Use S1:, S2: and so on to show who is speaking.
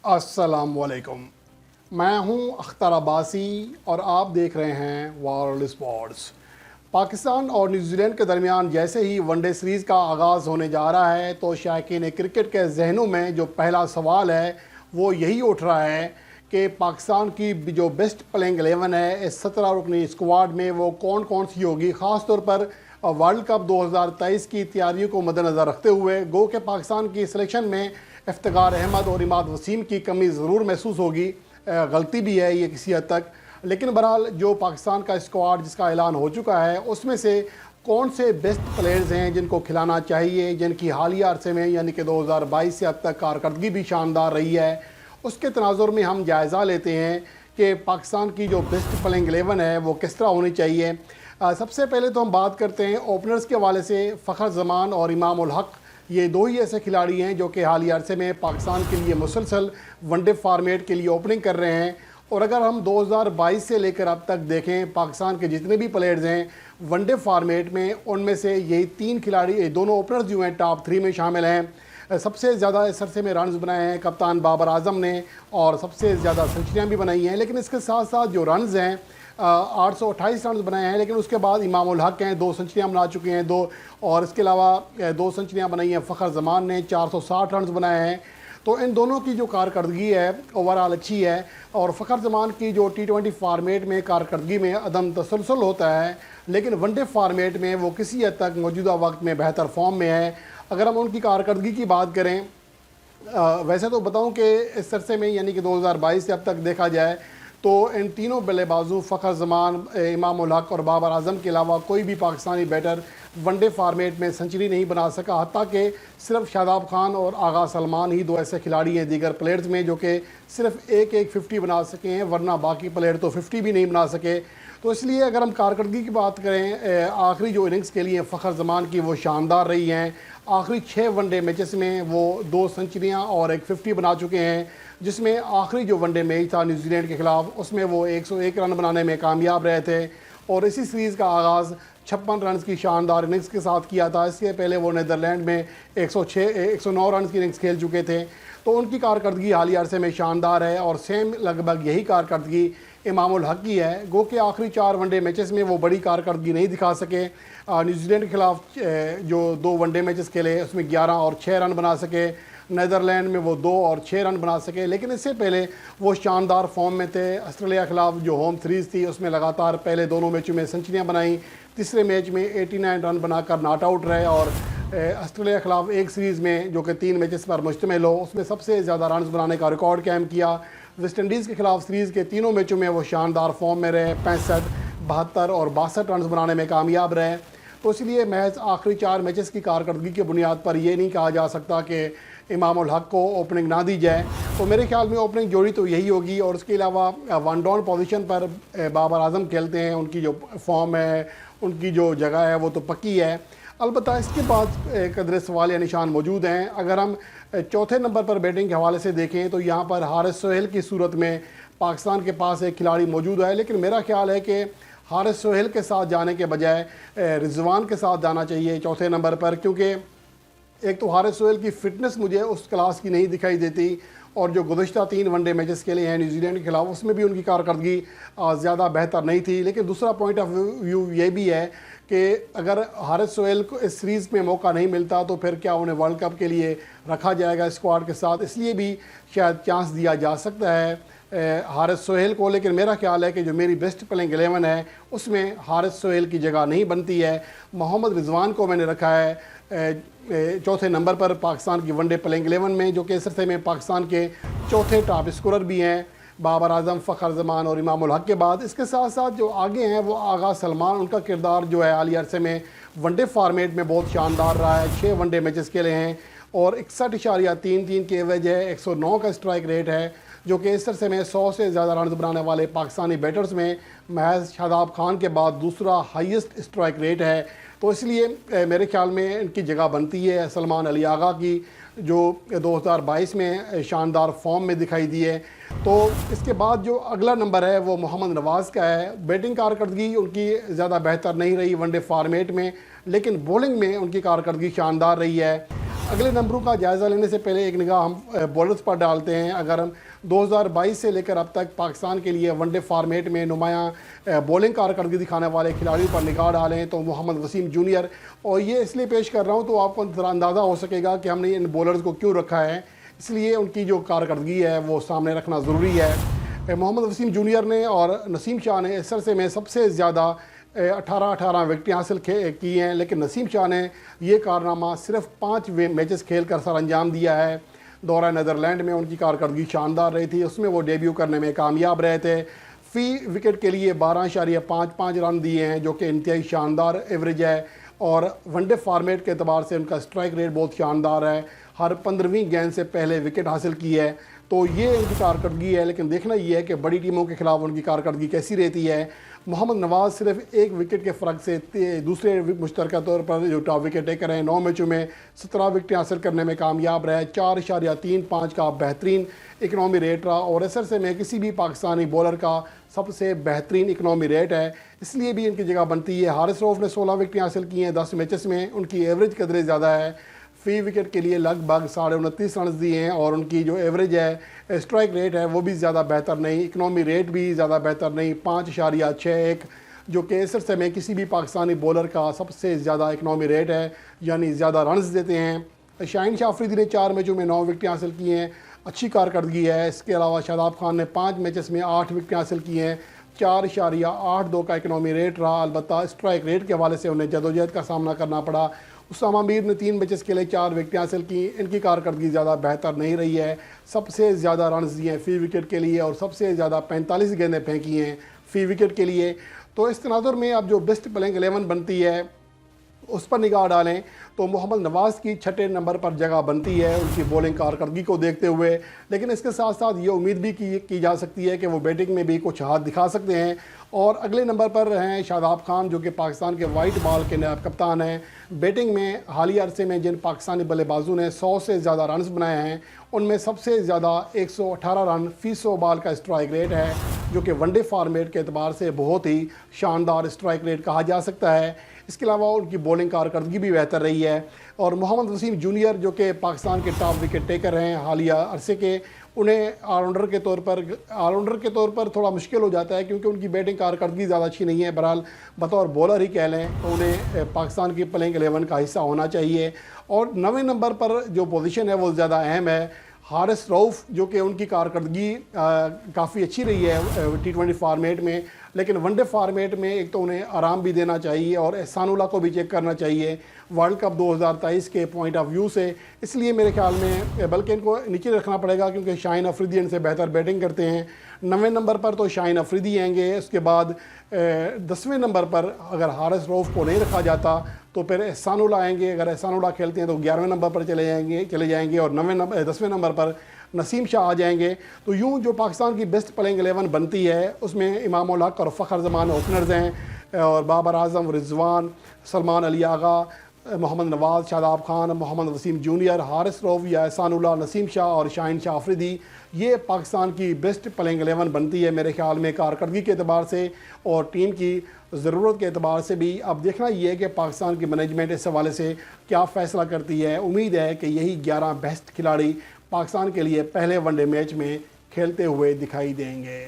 S1: अस्सलामुअलैकुम। मैं हूं अख्तर अब्बासी और आप देख रहे हैं वर्ल्ड स्पोर्ट्स। पाकिस्तान और न्यूजीलैंड के दरमियान जैसे ही वनडे सीरीज़ का आगाज़ होने जा रहा है तो शायकीन क्रिकेट के जहनों में जो पहला सवाल है वो यही उठ रहा है कि पाकिस्तान की जो बेस्ट प्लेइंग 11 है इस 17 रुकनी स्क्वाड में वो कौन कौन सी होगी। ख़ास तौर पर वर्ल्ड कप 2023 की तैयारियों को मद्देनज़र रखते हुए गो के पाकिस्तान की सिलेक्शन में इफ्तिखार अहमद और इमाद वसीम की कमी ज़रूर महसूस होगी। गलती भी है ये किसी हद तक, लेकिन बहरहाल जो पाकिस्तान का स्क्वाड जिसका ऐलान हो चुका है उसमें से कौन से बेस्ट प्लेयर्स हैं जिनको खिलाना चाहिए, जिनकी हालिया अरसे में यानी कि 2022 से अब तक कारकर्दगी भी शानदार रही है, उसके तनाजुर में हम जायज़ा लेते हैं कि पाकिस्तान की जो बेस्ट प्लेइंग 11 है वो किस तरह होनी चाहिए। सबसे पहले तो हम बात करते हैं ओपनर्स के हवाले से। फ़खर जमान और इमाम उल हक ये दो ही ऐसे खिलाड़ी हैं जो कि हालिया अरसे में पाकिस्तान के लिए मुसलसल वनडे फार्मेट के लिए ओपनिंग कर रहे हैं। और अगर हम 2022 से लेकर अब तक देखें पाकिस्तान के जितने भी प्लेयर्स हैं वनडे फार्मेट में, उनमें से यही तीन खिलाड़ी, दोनों ओपनर्स जो हैं टॉप 3 में शामिल हैं। सबसे ज़्यादा इस अरसे में रन्स बनाए हैं कप्तान बाबर आजम ने और सबसे ज़्यादा सेंचुरियाँ भी बनाई हैं। लेकिन इसके साथ साथ जो रन्स हैं 828 रन बनाए हैं, लेकिन उसके बाद इमाम उल हक हैं 2 सेंचुरियाँ बना चुके हैं, 2, और इसके अलावा 2 सेंचुरियाँ बनाई हैं फ़खर जमान ने 460 रन बनाए हैं। तो इन दोनों की जो कारकर्दगी है ओवरऑल अच्छी है। और फ़खर जमान की जो T20 फार्मेट में कारकर्दगी में अदम तसलसल होता है, लेकिन वनडे फार्मेट में वो किसी हद तक मौजूदा वक्त में बेहतर फॉर्म में है। अगर हम उनकी कारकर्दगी की बात करें, वैसे तो बताऊं कि इस अरसे में यानी कि 2022 से अब तक देखा जाए तो इन तीनों बल्लेबाजों फ़खर जमान, इमाम उल हक और बाबर आजम के अलावा कोई भी पाकिस्तानी बैटर वनडे फार्मेट में सेंचुरी नहीं बना सका। हत्ता कि सिर्फ शादाब खान और आगा सलमान ही दो ऐसे खिलाड़ी हैं दीगर प्लेयर्स में जो कि सिर्फ एक 50 बना सके हैं, वरना बाकी प्लेयर तो 50 भी नहीं बना सके। तो इसलिए अगर हम कारकर्दगी की बात करें, आखिरी जो इनिंग्स के लिए फ़खर जमान की वो शानदार रही हैं। आखिरी 6 वनडे मैचेस में वो 2 सेंचुरियाँ और एक 50 बना चुके हैं, जिसमें आखिरी जो वनडे मैच था न्यूजीलैंड के ख़िलाफ़ उसमें वो 101 रन बनाने में कामयाब रहे थे। और इसी सीरीज़ का आगाज़ 56 रन की शानदार इनिंग्स के साथ किया था। इससे पहले वो नीदरलैंड में 109 रन की इनिंग्स खेल चुके थे। तो उनकी कारकर्दगी हालिया अरसे में शानदार है और सेम लगभग यही कारकर्दगी इमाम उल हक की है। गो के आखिरी 4 वनडे मैचेस में वो बड़ी कारकर्दगी नहीं दिखा सके। न्यूजीलैंड के ख़िलाफ़ जो 2 वनडे मैचेस खेले उसमें 11 और 6 रन बना सके, नीदरलैंड में वो 2 और 6 रन बना सके। लेकिन इससे पहले वो शानदार फॉर्म में थे। ऑस्ट्रेलिया के खिलाफ जो होम सीरीज़ थी उसमें लगातार पहले दोनों मैचों में सेंचुरियाँ बनाई, तीसरे मैच में 89 रन बनाकर नॉट आउट रहे। और ऑस्ट्रेलिया के खिलाफ एक सीरीज़ में जो कि 3 मैचेस पर मुश्तमिल हो उसमें सबसे ज़्यादा रन बनाने का रिकॉर्ड कायम किया। वेस्ट इंडीज़ के खिलाफ सीरीज़ के तीनों मैचों में वो शानदार फॉर्म में रहे, 65, 72 और 62 रन बनाने में कामयाब रहे। तो इसलिए महज आखिरी 4 मैचेस की कारकर्दगी की बुनियाद पर यह नहीं कहा जा सकता कि इमाम उल हक को ओपनिंग ना दी जाए। तो मेरे ख्याल में ओपनिंग जोड़ी तो यही होगी। और उसके अलावा वन डाउन पोजीशन पर बाबर आजम खेलते हैं, उनकी जो फॉर्म है, उनकी जो जगह है वो तो पक्की है। अलबत्ता इसके बाद कदरे सवाल या निशान मौजूद हैं। अगर हम चौथे नंबर पर बैटिंग के हवाले से देखें तो यहाँ पर हारिस सोहेल की सूरत में पाकिस्तान के पास एक खिलाड़ी मौजूद है, लेकिन मेरा ख्याल है कि हारिस सोहेल के साथ जाने के बजाय रिजवान के साथ जाना चाहिए चौथे नंबर पर, क्योंकि एक तो हारिस सोहेल की फ़िटनेस मुझे उस क्लास की नहीं दिखाई देती और जो गुज़श्ता 3 वनडे मैचेस के लिए हैं न्यूजीलैंड के खिलाफ उसमें भी उनकी कारकर्दगी ज़्यादा बेहतर नहीं थी। लेकिन दूसरा पॉइंट ऑफ व्यू ये भी है कि अगर हारिस सोहेल को इस सीरीज़ में मौका नहीं मिलता तो फिर क्या उन्हें वर्ल्ड कप के लिए रखा जाएगा स्क्वाड के साथ, इसलिए भी शायद चांस दिया जा सकता है हारिस सोहेल को। लेकिन मेरा ख्याल है कि जो मेरी बेस्ट प्लेइंग 11 है उसमें हारिस सोहेल की जगह नहीं बनती है। मोहम्मद रिजवान को मैंने रखा है चौथे नंबर पर पाकिस्तान की वनडे प्लेइंग 11 में, जो कि इस अरसे में पाकिस्तान के चौथे टॉप स्कोरर भी हैं बाबर आजम, फ़खर जमान और इमाम उल हक के बाद। इसके साथ साथ जो आगे हैं वो आगा सलमान, उनका किरदार जो है हालिया अरसे में वनडे फार्मेट में बहुत शानदार रहा है। 6 वनडे मैचेस खेले हैं और 61.33 के एवरेज है, 109 का स्ट्राइक रेट है, जो कि इस अरसे में 100 से ज़्यादा रन बनाने वाले पाकिस्तानी बैटर्स में महज शादाब खान के बाद दूसरा हाईएस्ट स्ट्राइक रेट है। तो इसलिए मेरे ख्याल में इनकी जगह बनती है सलमान अली आगा की, जो 2022 में शानदार फॉर्म में दिखाई दी है। तो इसके बाद जो अगला नंबर है वो मोहम्मद नवाज़ का है। बैटिंग कारकर्दगी उनकी ज़्यादा बेहतर नहीं रही वनडे फार्मेट में, लेकिन बॉलिंग में उनकी कारकर्दगी शानदार रही है। अगले नंबरों का जायज़ा लेने से पहले एक निगाह हम बॉलर्स पर डालते हैं। अगर हम 2022 से लेकर अब तक पाकिस्तान के लिए वनडे फॉर्मेट में नुमायाँ बॉलिंग कारकर्दगी दिखाने वाले खिलाड़ियों पर निगाह डालें तो मोहम्मद वसीम जूनियर, और ये इसलिए पेश कर रहा हूँ तो आपको ज़रा अंदाज़ा हो सकेगा कि हमने इन बॉलर्स को क्यों रखा है, इसलिए उनकी जो कारकर्दगी है वो सामने रखना ज़रूरी है। मोहम्मद वसीम जूनियर ने और नसीम शाह ने इस अरसे में सबसे ज़्यादा 18 विकेटें हासिल की हैं, लेकिन नसीम शाह ने ये कारनामा सिर्फ 5 मैचेस खेल कर सर अंजाम दिया है। दौरा नीदरलैंड में उनकी कारकर्दगी शानदार रही थी, उसमें वो डेब्यू करने में कामयाब रहे थे। फ़ी विकेट के लिए 12.55 रन दिए हैं, जो कि इंतहाई शानदार एवरेज है, और वनडे फार्मेट के अतबार से उनका स्ट्राइक रेट बहुत शानदार है। हर 15वीं गेंद से पहले विकेट हासिल की है, तो ये उनकी कारकर्दगी है। लेकिन देखना ये है कि बड़ी टीमों के खिलाफ उनकी कारकर्दगी कैसी रहती है। मोहम्मद नवाज़ सिर्फ 1 विकेट के फ़र्क से दूसरे मुश्तरका तौर पर जो टॉप विकेट टेकर हैं 9 मैचों में 17 विकेटें हासिल करने में कामयाब रहे। 4.35 का बेहतरीन इकनॉमी रेट रहा, और इस अरसे में किसी भी पाकिस्तानी बॉलर का सबसे बेहतरीन इकनॉमी रेट है, इसलिए भी इनकी जगह बनती है। हारिस रऊफ़ ने 16 विकेटें हासिल की हैं 10 मैचेस में, उनकी एवरेज कदरे ज़्यादा है। फ़ी विकेट के लिए लगभग 29.5 रन दिए हैं, और उनकी जो एवरेज है स्ट्राइक रेट है वो भी ज़्यादा बेहतर नहीं, इकनॉमी रेट भी ज़्यादा बेहतर नहीं, 5.61, जो कि इस अरसे में किसी भी पाकिस्तानी बॉलर का सबसे ज़्यादा इकनॉमी रेट है, यानी ज़्यादा रन्स देते हैं। शाहीन शाह अफरीदी ने 4 मैचों में 9 विकेटें हासिल की हैं, अच्छी कारकर्दगी है। इसके अलावा शादाब खान ने 5 मैचेस में 8 विकेटें हासिल की हैं, 4.82 का इकनॉमी रेट रहा। अलबत्ता स्ट्राइक रेट के हवाले से उन्हें जदोजहद का सामना करना पड़ा। उसामा मीर ने 3 मैचेस के लिए 4 विकेटें हासिल की, इनकी कारकर्दगी ज़्यादा बेहतर नहीं रही है। सबसे ज़्यादा रन्स दिए हैं फ़ी विकेट के लिए, और सबसे ज़्यादा 45 गेंदें फेंकी हैं फ़ी विकेट के लिए। तो इस तनाजुर में अब जो बेस्ट प्लेइंग 11 बनती है उस पर निगाह डालें तो मोहम्मद नवाज़ की 6ठे नंबर पर जगह बनती है उनकी बॉलिंग कारकर्दगी को देखते हुए। लेकिन इसके साथ साथ ये उम्मीद भी की जा सकती है कि वो बैटिंग में भी कुछ हाथ दिखा सकते हैं। और अगले नंबर पर हैं शादाब खान, जो कि पाकिस्तान के वाइट बॉल के नायब कप्तान हैं। बैटिंग में हालिया अरसे में जिन पाकिस्तानी बल्लेबाजों ने 100 से ज़्यादा रन्स बनाए हैं, उनमें सबसे ज़्यादा 118 रन फ़ी 100 बॉल का स्ट्राइक रेट है, जो कि वनडे फार्मेट के अतबार से बहुत ही शानदार स्ट्राइक रेट कहा जा सकता है। इसके अलावा उनकी बॉलिंग कारकर्दगी भी बेहतर रही है। और मोहम्मद वसीम जूनियर, जो कि पाकिस्तान के टॉप विकेट टेकर हैं हालिया अरसे के, उन्हें ऑलराउंडर के तौर पर थोड़ा मुश्किल हो जाता है, क्योंकि उनकी बैटिंग कारकर्दगी ज़्यादा अच्छी नहीं है। बहरहाल बतौर बॉलर ही कह लें तो उन्हें पाकिस्तान की प्लेइंग 11 का हिस्सा होना चाहिए। और 9वें नंबर पर जो पोजीशन है वो ज़्यादा अहम है। हारिस रऊफ़, जो कि उनकी कारकर्दगी काफ़ी अच्छी रही है T20 फार्मेट में, लेकिन वनडे फार्मेट में एक तो उन्हें आराम भी देना चाहिए और एहसानुल्लाह को भी चेक करना चाहिए वर्ल्ड कप 2023 के पॉइंट ऑफ व्यू से। इसलिए मेरे ख्याल में बल्कि इनको नीचे रखना पड़ेगा, क्योंकि शाहीन अफरीदी इनसे बेहतर बैटिंग करते हैं। 9वें नंबर पर तो शाहीन अफरीदी आएंगे, उसके बाद 10वें नंबर पर अगर हारिस रऊफ़ को नहीं रखा जाता तो फिर एहसानुल्लाह आएंगे। अगर एहसानुल्लाह खेलते हैं तो 11वें नंबर पर चले जाएंगे और 10वें नंबर पर नसीम शाह आ जाएंगे। तो यूँ जो पाकिस्तान की बेस्ट प्लेइंग 11 बनती है उसमें इमाम उल हक और फ़खर ज़मान ओपनर्स हैं, और बाबर आज़म, रिजवान, सलमान अली आगा, मोहम्मद नवाज़, शादाब खान, मोहम्मद वसीम जूनियर, हारिस रऊफ़ या एहसानुल्लाह, नसीम शाह और शाहीन शाह अफरीदी, ये पाकिस्तान की बेस्ट प्लेइंग 11 बनती है मेरे ख्याल में, कारकर्दगी के अतबार से और टीम की ज़रूरत के अतबार से भी। अब देखना ये है कि पाकिस्तान की मैनेजमेंट इस हवाले से क्या फ़ैसला करती है। उम्मीद है कि यही 11 बेस्ट खिलाड़ी पाकिस्तान के लिए पहले वनडे मैच में खेलते हुए दिखाई देंगे।